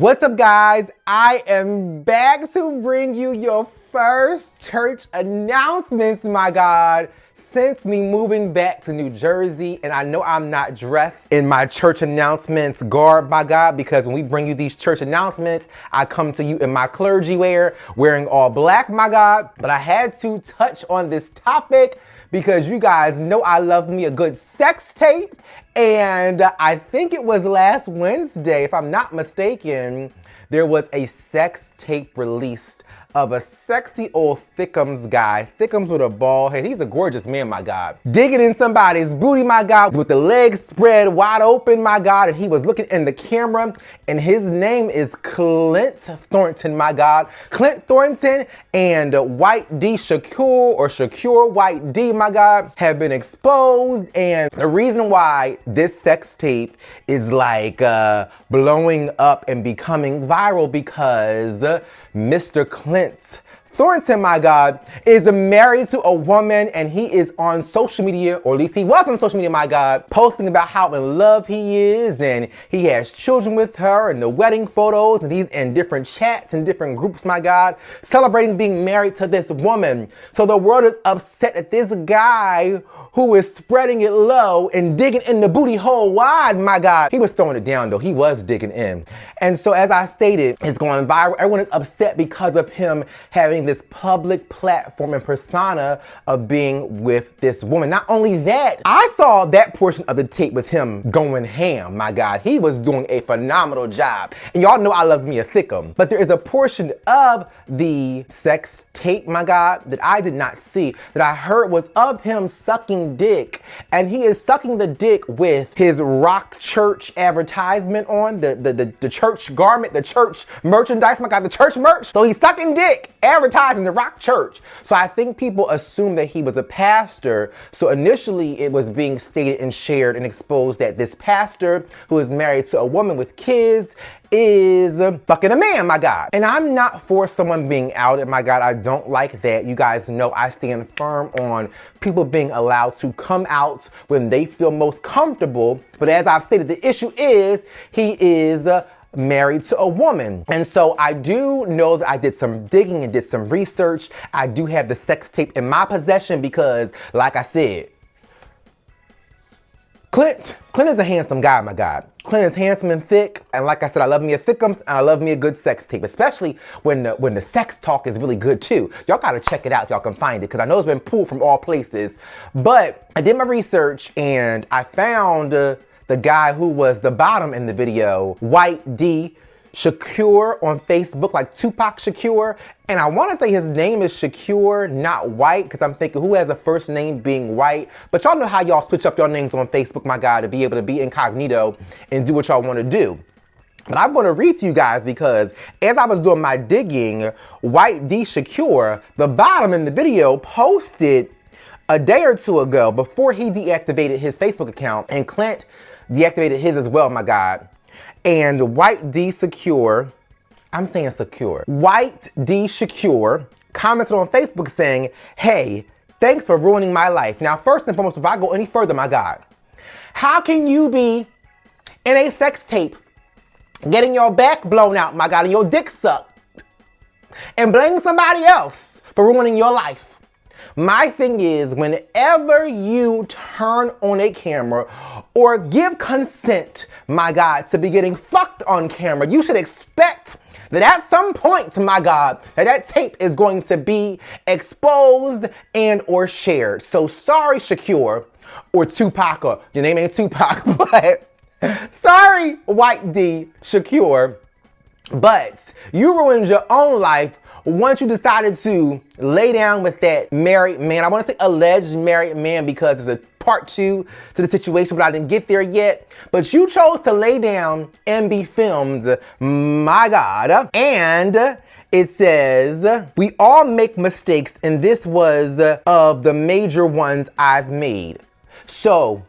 What's up, guys? I am back to bring you your first church announcements, my God, since me moving back to New Jersey. And I know I'm not dressed in my church announcements garb, my God, because when we bring you these church announcements, I come to you in my clergy wear, wearing all black, my God. But I had to touch on this topic because you guys know I love me a good sex tape. And I think it was last Wednesday, if I'm not mistaken, there was a sex tape released of a sexy old Thickums guy. Thickums with a bald head. He's a gorgeous man, my God. Digging in somebody's booty, my God, with the legs spread wide open, my God. And he was looking in the camera, and his name is Clint Thornton, my God. Clint Thornton and White D Shakur, or Shakur White D, my God, have been exposed. And the reason why this sex tape is like blowing up and becoming viral because Mr. Clint Thornton, my God, is married to a woman, and he is on social media, or at least he was on social media, my God, posting about how in love he is, and he has children with her, and the wedding photos, and he's in different chats and different groups, my God, celebrating being married to this woman. So the world is upset that this guy who is spreading it low and digging in the booty hole wide, my God. He was throwing it down though, he was digging in. And so as I stated, it's going viral. Everyone is upset because of him having this public platform and persona of being with this woman. Not only that, I saw that portion of the tape with him going ham, my God. He was doing a phenomenal job. And y'all know I love me a thickum. But there is a portion of the sex tape, my God, that I did not see, that I heard was of him sucking dick. And he is sucking the dick with his rock church advertisement on, the church garment, the church merchandise, my God, the church merch. So he's sucking dick, advertising the rock church. So I think people assume that he was a pastor. So initially it was being stated and shared and exposed that this pastor who is married to a woman with kids is fucking a man, my God. And I'm not for someone being outed, my God. I don't like that. You guys know I stand firm on people being allowed to come out when they feel most comfortable. But as I've stated, the issue is he is married to a woman. And so I do know that I did some digging and did some research. I do have the sex tape in my possession because, like I said, Clint is a handsome guy, my God. Clint is handsome and thick, and like I said, I love me a thickums, and I love me a good sex tape, especially when the sex talk is really good too. Y'all gotta check it out if y'all can find it, because I know it's been pulled from all places. But I did my research, and I found the guy who was the bottom in the video, White D Shakur on Facebook, like Tupac Shakur. And I want to say his name is Shakur, not White, because I'm thinking who has a first name being White. But y'all know how y'all switch up your names on Facebook, my God, to be able to be incognito and do what y'all want to do. But I'm going to read to you guys because as I was doing my digging, White D Shakur, the bottom in the video, posted a day or two ago before he deactivated his Facebook account, and Clint deactivated his as well, my God. And White D Shakur, I'm saying secure. White D Shakur commented on Facebook saying, "Hey, thanks for ruining my life." Now, first and foremost, if I go any further, my God, how can you be in a sex tape, getting your back blown out, my God, and your dick sucked, and blame somebody else for ruining your life? My thing is, whenever you turn on a camera or give consent, my God, to be getting fucked on camera, you should expect that at some point, my God, that tape is going to be exposed and or shared. So sorry, Shakur, or Tupac, or your name ain't Tupac, but sorry, White D Shakur, but you ruined your own life once you decided to lay down with that married man. I want to say alleged married man because there's a part 2 to the situation, but I didn't get there yet. But you chose to lay down and be filmed, my God. And it says, "We all make mistakes, and this was of the major ones I've made." So,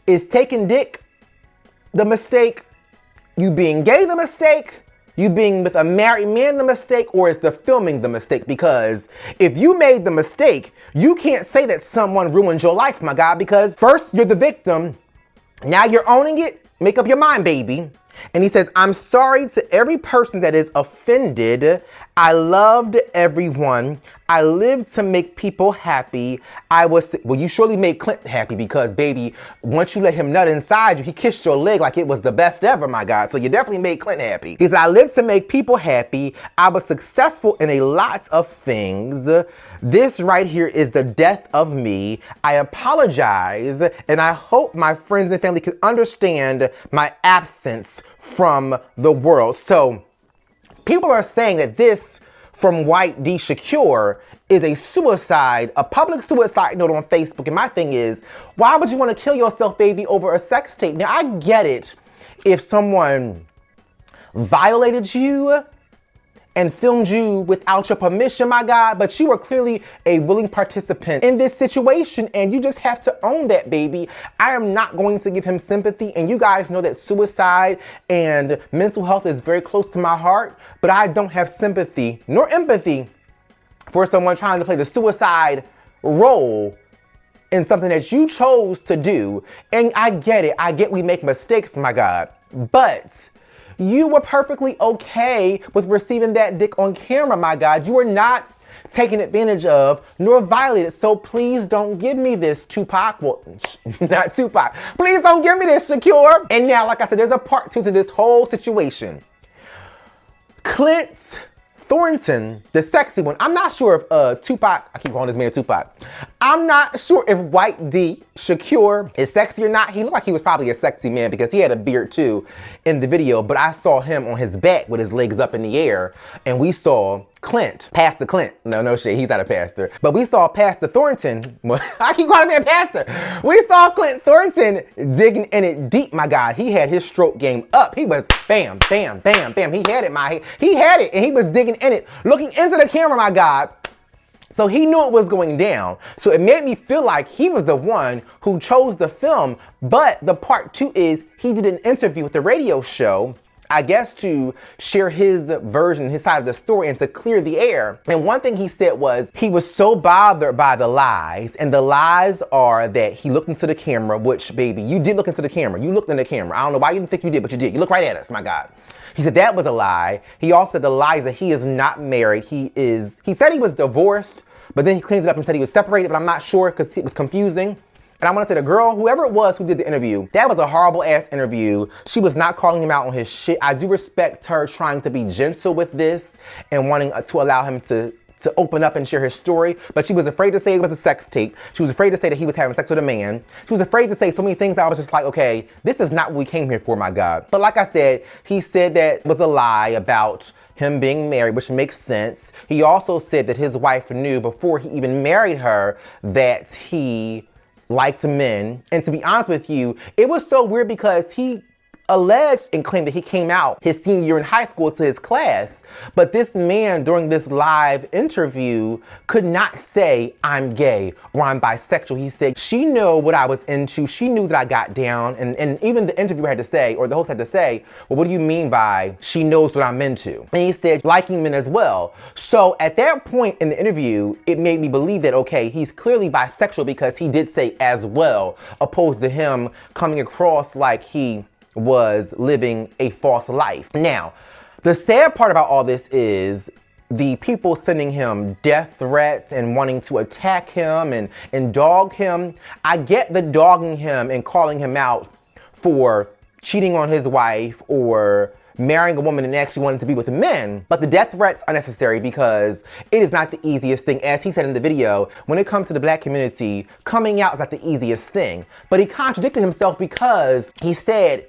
is taking dick the mistake? You being gay the mistake? You being with a married man the mistake, or is the filming the mistake? Because if you made the mistake, you can't say that someone ruined your life, my God, because first you're the victim, now you're owning it, make up your mind, baby. And he says, I'm sorry to every person that is offended. I loved everyone. I lived to make people happy. Well, you surely made Clint happy because, baby, once you let him nut inside you, he kissed your leg like it was the best ever, my God. So you definitely made Clint happy. He said, I lived to make people happy. I was successful in a lot of things. This right here is the death of me. I apologize, and I hope my friends and family can understand my absence from the world. So people are saying that this from White D. Shakur is a suicide, a public suicide note on Facebook. And my thing is, why would you want to kill yourself, baby, over a sex tape? Now, I get it if someone violated you and filmed you without your permission, my God, but you were clearly a willing participant in this situation, and you just have to own that, baby. I am not going to give him sympathy, and you guys know that suicide and mental health is very close to my heart, but I don't have sympathy nor empathy for someone trying to play the suicide role in something that you chose to do. And I get it. I get we make mistakes, my God, but you were perfectly okay with receiving that dick on camera, my God. You were not taken advantage of nor violated. So please don't give me this, Tupac. Well, not Tupac. Please don't give me this, Shakur. And now, like I said, there's a part 2 to this whole situation. Clint Thornton, the sexy one. I'm not sure if Tupac, I keep calling this man Tupac. I'm not sure if White D. Shakur is sexy or not. He looked like he was probably a sexy man because he had a beard too in the video, but I saw him on his back with his legs up in the air, and we saw Clint, Pastor Clint. No shit, he's not a pastor. But we saw Pastor Thornton, I keep calling him a pastor. We saw Clint Thornton digging in it deep, my God. He had his stroke game up. He was bam, bam, bam, bam. He had it, he had it, and he was digging in it, looking into the camera, my God. So he knew it was going down. So it made me feel like he was the one who chose the film. But the part 2 is he did an interview with the radio show, I guess to share his version, his side of the story, and to clear the air. And one thing he said was he was so bothered by the lies. And the lies are that he looked into the camera, which, baby, you did look into the camera. You looked in the camera. I don't know why you didn't think you did, but you did. You looked right at us, my God. He said that was a lie. He also said the lie is that he is not married. He said he was divorced, but then he cleans it up and said he was separated, but I'm not sure because it was confusing. And I want to say the girl, whoever it was who did the interview, that was a horrible ass interview. She was not calling him out on his shit. I do respect her trying to be gentle with this and wanting to allow him to open up and share his story, but she was afraid to say it was a sex tape. She was afraid to say that he was having sex with a man. She was afraid to say so many things. I was just like, okay, this is not what we came here for, my God. But like I said, he said that was a lie about him being married, which makes sense. He also said that his wife knew before he even married her that he liked men. And to be honest with you, it was so weird because he alleged and claimed that he came out his senior year in high school to his class. But this man during this live interview could not say I'm gay or I'm bisexual. He said she knew what I was into. She knew that I got down. And even the interviewer had to say, or the host had to say, well, what do you mean by she knows what I'm into? And he said liking men as well. So at that point in the interview, it made me believe that, okay, he's clearly bisexual because he did say as well, opposed to him coming across like he was living a false life. Now, the sad part about all this is the people sending him death threats and wanting to attack him and dog him. I get the dogging him and calling him out for cheating on his wife or marrying a woman and actually wanting to be with men. But the death threats are necessary because it is not the easiest thing. As he said in the video, when it comes to the black community, coming out is not the easiest thing. But he contradicted himself because he said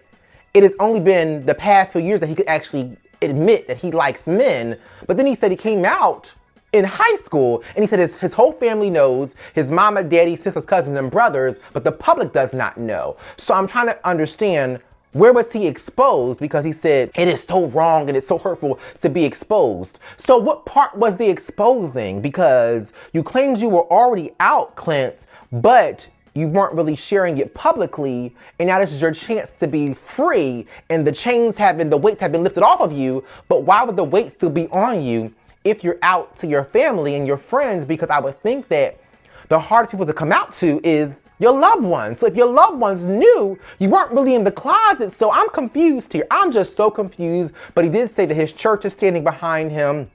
it has only been the past few years that he could actually admit that he likes men. But then he said he came out in high school and he said his whole family knows, his mama, daddy, sisters, cousins, and brothers, but the public does not know. So I'm trying to understand, where was he exposed? Because he said it is so wrong and it's so hurtful to be exposed. So what part was the exposing? Because you claimed you were already out, Clint, but you weren't really sharing it publicly, and now this is your chance to be free, and the weights have been lifted off of you, but why would the weight still be on you if you're out to your family and your friends? Because I would think that the hardest people to come out to is your loved ones. So if your loved ones knew, you weren't really in the closet. So I'm confused here. I'm just so confused. But he did say that his church is standing behind him.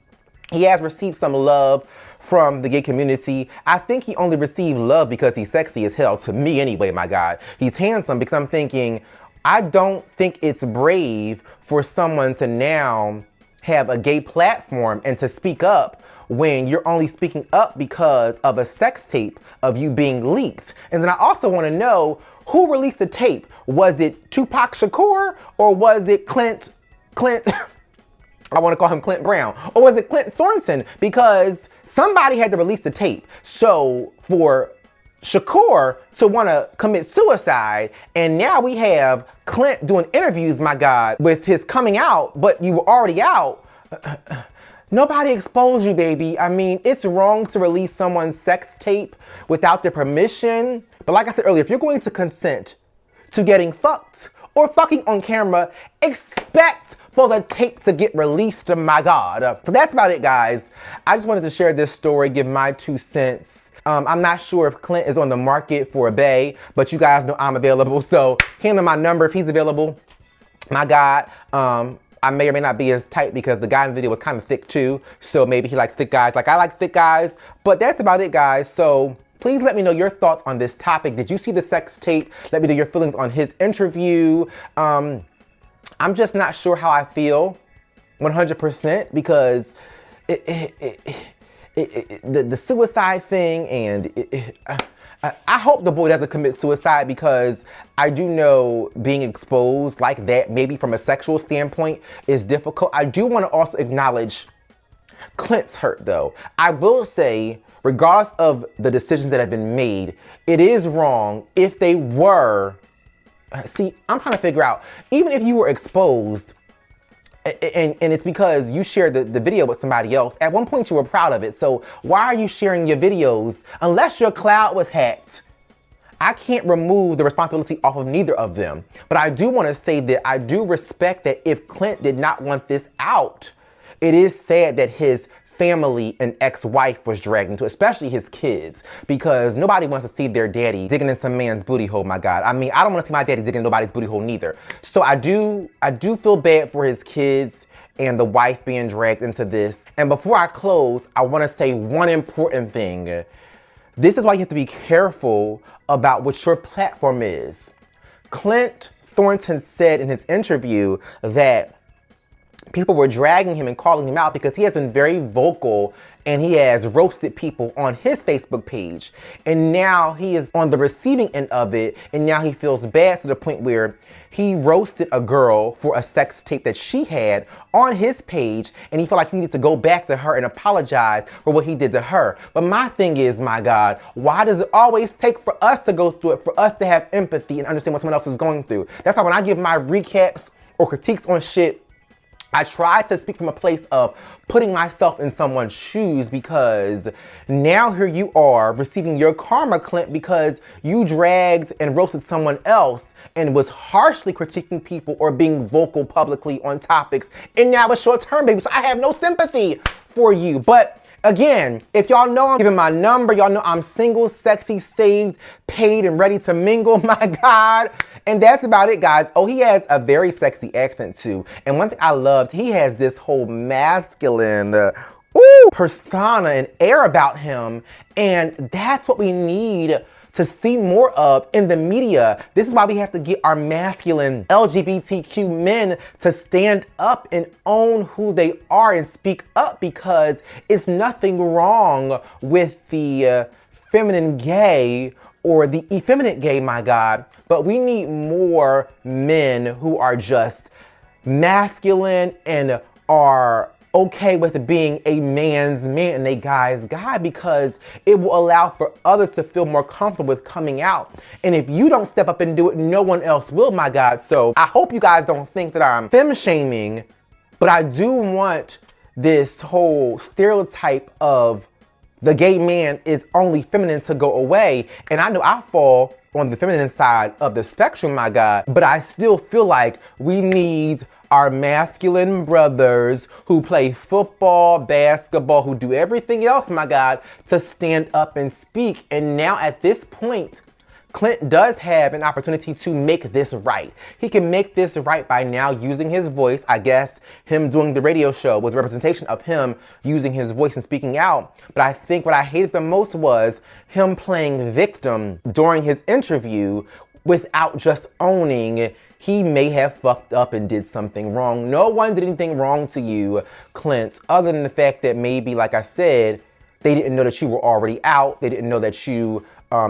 He has received some love from the gay community. I think he only received love because he's sexy as hell, to me anyway, my God. He's handsome, because I'm thinking, I don't think it's brave for someone to now have a gay platform and to speak up when you're only speaking up because of a sex tape of you being leaked. And then I also want to know, who released the tape? Was it Tupac Shakur, or was it Clint, I want to call him Clint Brown, or was it Clint Thornton? Because somebody had to release the tape. So for Shakur to want to commit suicide, and now we have Clint doing interviews, my God, with his coming out, but you were already out. Nobody exposed you, baby. I mean, it's wrong to release someone's sex tape without their permission. But like I said earlier, if you're going to consent to getting fucked or fucking on camera, expect for the tape to get released, my God. So that's about it, guys. I just wanted to share this story, give my 2 cents. I'm not sure if Clint is on the market for a bae, but you guys know I'm available. So hand him my number if he's available. My God, I may or may not be as tight because the guy in the video was kind of thick too. So maybe he likes thick guys like I like thick guys. But that's about it, guys. So please let me know your thoughts on this topic. Did you see the sex tape? Let me know your feelings on his interview. I'm just not sure how I feel 100% because the suicide thing, and I hope the boy doesn't commit suicide, because I do know being exposed like that, maybe from a sexual standpoint, is difficult. I do want to also acknowledge Clint's hurt, though. I will say, regardless of the decisions that have been made, it is wrong if they were. See, I'm trying to figure out, even if you were exposed, and it's because you shared the video with somebody else, at one point you were proud of it. So why are you sharing your videos unless your cloud was hacked? I can't remove the responsibility off of neither of them. But I do want to say that I do respect that if Clint did not want this out, it is sad that his family and ex-wife was dragged into, especially his kids, because nobody wants to see their daddy digging in some man's booty hole, my God. I mean, I don't want to see my daddy digging in nobody's booty hole neither. So I do feel bad for his kids and the wife being dragged into this. And before I close, I want to say one important thing. This is why you have to be careful about what your platform is. Clint Thornton said in his interview that people were dragging him and calling him out because he has been very vocal and he has roasted people on his Facebook page. And now he is on the receiving end of it, and now he feels bad to the point where he roasted a girl for a sex tape that she had on his page, and he felt like he needed to go back to her and apologize for what he did to her. But my thing is, my God, why does it always take for us to go through it, for us to have empathy and understand what someone else is going through? That's why when I give my recaps or critiques on shit, I try to speak from a place of putting myself in someone's shoes, because now here you are receiving your karma, Clint, because you dragged and roasted someone else and was harshly critiquing people or being vocal publicly on topics. And now it's short term, baby. So I have no sympathy for you. But again, if y'all know I'm giving my number, y'all know I'm single, sexy, saved, paid, and ready to mingle, my God. And that's about it, guys. Oh, he has a very sexy accent too. And one thing I loved, he has this whole masculine persona and air about him. And that's what we need to see more of in the media. This is why we have to get our masculine LGBTQ men to stand up and own who they are and speak up, because it's nothing wrong with the feminine gay or the effeminate gay, my God. But we need more men who are just masculine and are okay with being a man's man and a guy's guy, because it will allow for others to feel more comfortable with coming out. And if you don't step up and do it, no one else will, my God. So I hope you guys don't think that I'm femme shaming, but I do want this whole stereotype of the gay man is only feminine to go away. And I know I fall on the feminine side of the spectrum, my God, but I still feel like we need our masculine brothers who play football, basketball, who do everything else, my God, to stand up and speak. And now at this point, Clint does have an opportunity to make this right. He can make this right by now using his voice. I guess him doing the radio show was a representation of him using his voice and speaking out. But I think what I hated the most was him playing victim during his interview without just owning he may have fucked up and did something wrong. No one did anything wrong to you, Clint, other than the fact that maybe, like I said, they didn't know that you were already out. They didn't know that you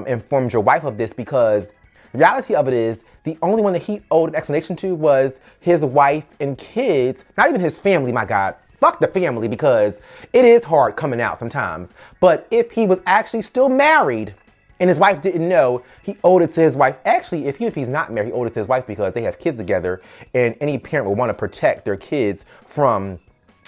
informed your wife of this, because the reality of it is the only one that he owed an explanation to was his wife and kids, not even his family, my God. Fuck the family, because it is hard coming out sometimes. But if he was actually still married and his wife didn't know, he owed it to his wife. Actually, if he's not married, he owed it to his wife because they have kids together, and any parent would want to protect their kids from,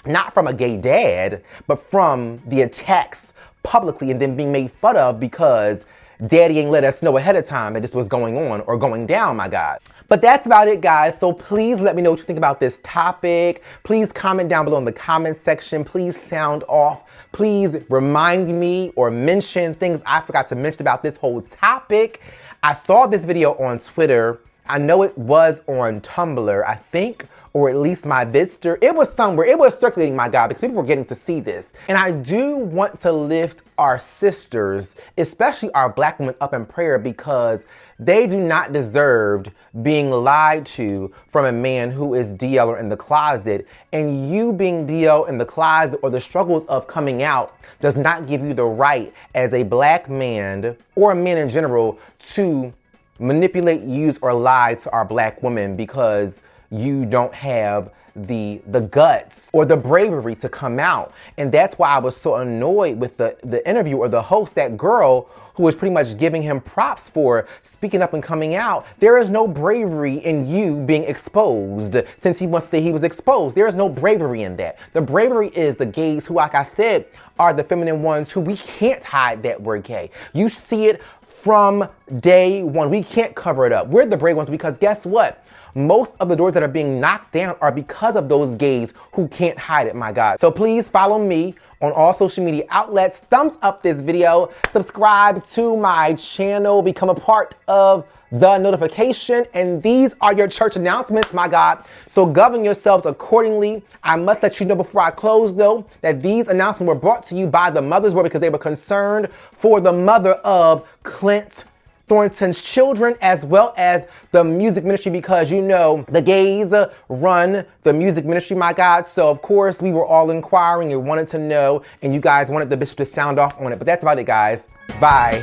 not from a gay dad, but from the attacks publicly and then being made fun of because daddy ain't let us know ahead of time that this was going on or going down, my God. But that's about it, guys. So please let me know what you think about this topic. Please comment down below in the comment section. Please sound off. Please remind me or mention things I forgot to mention about this whole topic. I saw this video on Twitter. I know it was on Tumblr, I think, or at least my Vidster. It was somewhere. It was circulating, my God, because people were getting to see this. And I do want to lift our sisters, especially our Black women, up in prayer, because they do not deserve being lied to from a man who is DL or in the closet. And you being DL in the closet or the struggles of coming out does not give you the right as a Black man or a man in general to manipulate, use, or lie to our Black women because you don't have the guts or the bravery to come out. And that's why I was so annoyed with the interview or the host, that girl who was pretty much giving him props for speaking up and coming out. There is no bravery in you being exposed since he wants to say he was exposed. There is no bravery in that. The bravery is the gays who, like I said, are the feminine ones who we can't hide that we're gay. You see it from day one. We can't cover it up. We're the brave ones because guess what? Most of the doors that are being knocked down are because of those gays who can't hide it, my God. So please follow me on all social media outlets. Thumbs up this video. Subscribe to my channel. Become a part of the notification. And these are your church announcements, my God. So govern yourselves accordingly. I must let you know before I close, though, that these announcements were brought to you by the Mother's Board because they were concerned for the mother of Clint Thornton's children, as well as the music ministry, because you know the gays run the music ministry, my God. So of course we were all inquiring and wanted to know, and you guys wanted the bishop to sound off on it. But that's about it, guys. Bye.